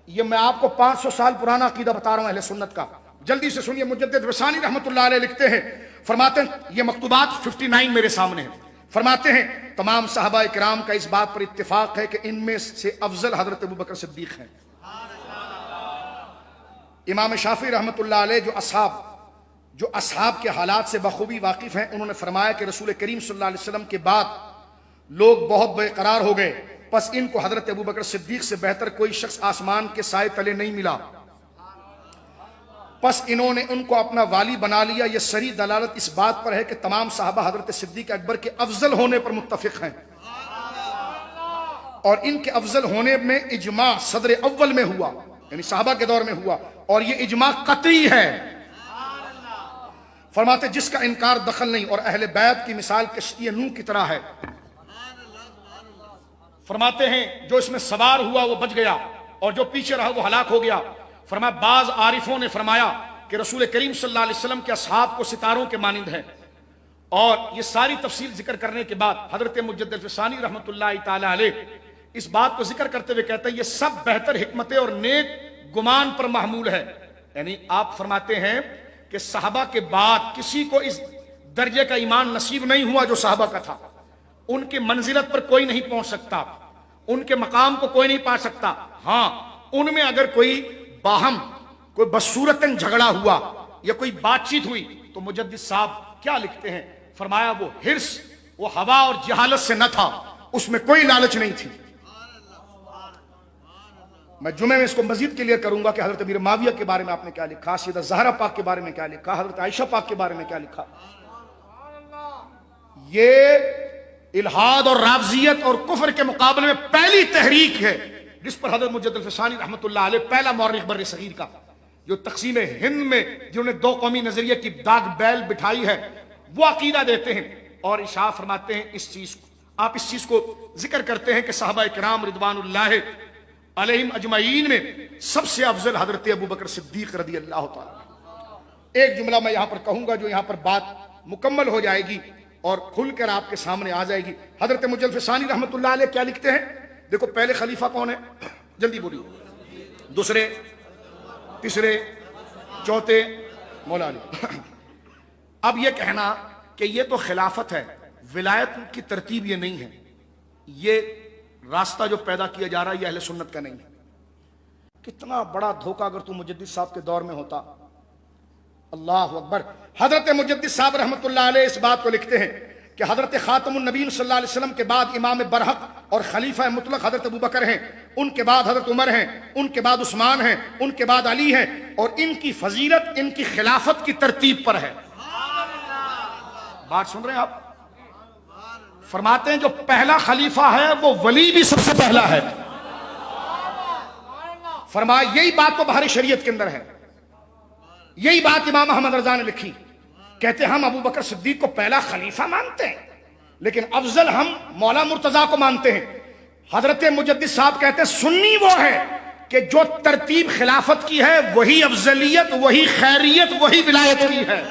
یہ میں آپ کو 500 سال پرانا عقیدہ بتا رہا ہوں اہل سنت کا، جلدی سے سنیے۔ مجدد رسانی رحمۃ اللہ علیہ لکھتے ہیں، فرماتے ہیں، یہ مکتوبات 59 میرے سامنے ہیں، فرماتے ہیں تمام صحابہ کرام کا اس بات پر اتفاق ہے کہ ان میں سے افضل حضرت ابوبکر صدیق ہیں۔ امام شافعی رحمۃ اللہ علیہ جو اصحاب کے حالات سے بخوبی واقف ہیں، انہوں نے فرمایا کہ رسول کریم صلی اللہ علیہ وسلم کے بعد لوگ بہت بے قرار ہو گئے، پس ان کو حضرت ابوبکر صدیق سے بہتر کوئی شخص آسمان کے سائے تلے نہیں ملا، پس انہوں نے ان کو اپنا والی بنا لیا۔ یہ صریح دلالت اس بات پر ہے کہ تمام صحابہ حضرت صدیق اکبر کے افضل ہونے پر متفق ہیں، اور ان کے افضل ہونے میں اجماع صدر اول میں ہوا، یعنی صحابہ کے دور میں ہوا، اور یہ اجماع قطعی ہے۔ فرماتے جس کا انکار دخل نہیں، اور اہل بیت کی مثال کشتی نوح کی طرح ہے۔ فرماتے ہیں جو اس میں سوار ہوا وہ بچ گیا، اور جو پیچھے رہا وہ ہلاک ہو گیا۔ فرمایا بعض عارفوں نے فرمایا کہ رسول کریم صلی اللہ علیہ وسلم کے اصحاب کو ستاروں کے مانند ہے، اور یہ ساری تفصیل ذکر کرنے کے بعد حضرت مجدد فسانی رحمۃ اللہ تعالی علیہ اس بات کو ذکر کرتے ہوئے کہتے ہیں یہ سب بہتر حکمت اور نیک گمان پر محمول ہے۔ یعنی آپ فرماتے ہیں کہ صحابہ کے بعد کسی کو اس درجے کا ایمان نصیب نہیں ہوا جو صحابہ کا تھا، ان کی منزلت پر کوئی نہیں پہنچ سکتا، ان کے مقام کو کوئی نہیں پا سکتا۔ ہاں ان میں اگر کوئی باہم کوئی بصورتاً جھگڑا ہوا یا کوئی بات چیت ہوئی تو مجدد صاحب کیا لکھتے ہیں، فرمایا وہ حرص، وہ ہوا اور جہالت سے نہ تھا، اس میں کوئی لالچ نہیں تھی۔ میں جمعے میں اس کو مزید کلیئر کروں گا کہ حضرت امیر معاویہ کے بارے میں آپ نے کیا لکھا، سیدہ زہرا پاک کے بارے میں کیا لکھا، حضرت عائشہ پاک کے بارے میں کیا لکھا۔ یہ الحاد اور رافضیت اور کفر کے مقابلے میں پہلی تحریک ہے جس پر حضرت مجدد الفسانی رحمۃ اللہ علیہ پہلا مورخ بر صغیر کا، جو تقسیم ہند میں جنہوں نے دو قومی نظریے کی داغ بیل بٹھائی ہے، وہ عقیدہ دیتے ہیں اور اشاع فرماتے ہیں اس چیز کو۔ آپ اس چیز کو ذکر کرتے ہیں کہ صحابہ کرام رضوان اللہ علیہم اجمعین میں سب سے افضل حضرت ابوبکر صدیق رضی اللہ تعالی۔ ایک جملہ میں یہاں پر کہوں گا جو یہاں پر بات مکمل ہو جائے گی اور کھل کر آپ کے سامنے آ جائے گی۔ حضرت مجدد فسانی رحمۃ اللہ علیہ کیا لکھتے ہیں، دیکھو پہلے خلیفہ کون ہے، جلدی بولیے، دوسرے، تیسرے، چوتھے، مولا علی۔ اب یہ کہنا کہ یہ تو خلافت ہے، ولایت کی ترتیب یہ نہیں ہے، یہ راستہ جو پیدا کیا جا رہا ہے یہ اہل سنت کا نہیں ہے۔ کتنا بڑا دھوکہ اگر تو مجدد صاحب کے دور میں ہوتا۔ اللہ اکبر۔ حضرت مجدد صاحب رحمۃ اللہ علیہ اس بات کو لکھتے ہیں کہ حضرت خاتم النبیین صلی اللہ علیہ وسلم کے بعد امام برحق اور خلیفہ مطلق حضرت ابوبکر ہیں، ان کے بعد حضرت عمر ہیں، ان کے بعد عثمان ہیں، ان کے بعد علی ہیں، اور ان کی فضیلت ان کی خلافت کی ترتیب پر ہے۔ بات سن رہے ہیں آپ؟ فرماتے ہیں جو پہلا خلیفہ ہے وہ ولی بھی سب سے پہلا ہے۔ فرمایا یہی بات تو بہر شریعت کے اندر ہے، یہی بات امام احمد رضا نے لکھی، کہتے ہم ابو بکر صدیق کو پہلا خلیفہ مانتے ہیں لیکن افضل ہم مولا مرتضیٰ کو مانتے ہیں۔ حضرت مجدد صاحب کہتے ہیں سنی وہ ہے کہ جو ترتیب خلافت کی ہے وہی افضلیت، وہی خیریت، وہی ولایت کی ہے۔